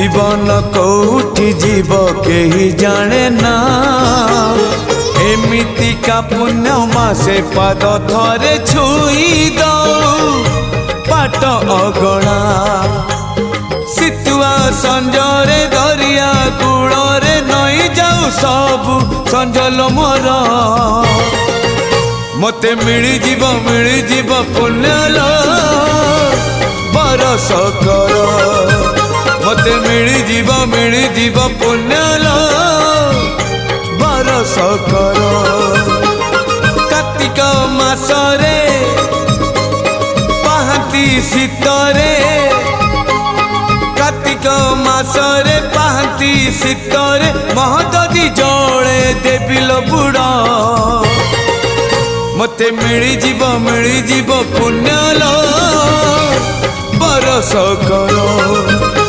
जीवन कौटी जीव केही जाने ना एमिति का पुण्य मासे पाद थरे छुई दऊ पाट अगणा सितुआ संजरे दरिया कूଳରେ नई जाऊ सबु संजल मोर मते मिली जीव पुण्यल बरस कर मते मिली जीव पुण्यल बरस कर कार्तिक मासरे पाहांती शीतरे कार्तिक मासरे पाहांती शीतरे महददी जले देविल बुड़ा मते मिली जीव पुण्यल बरस कर।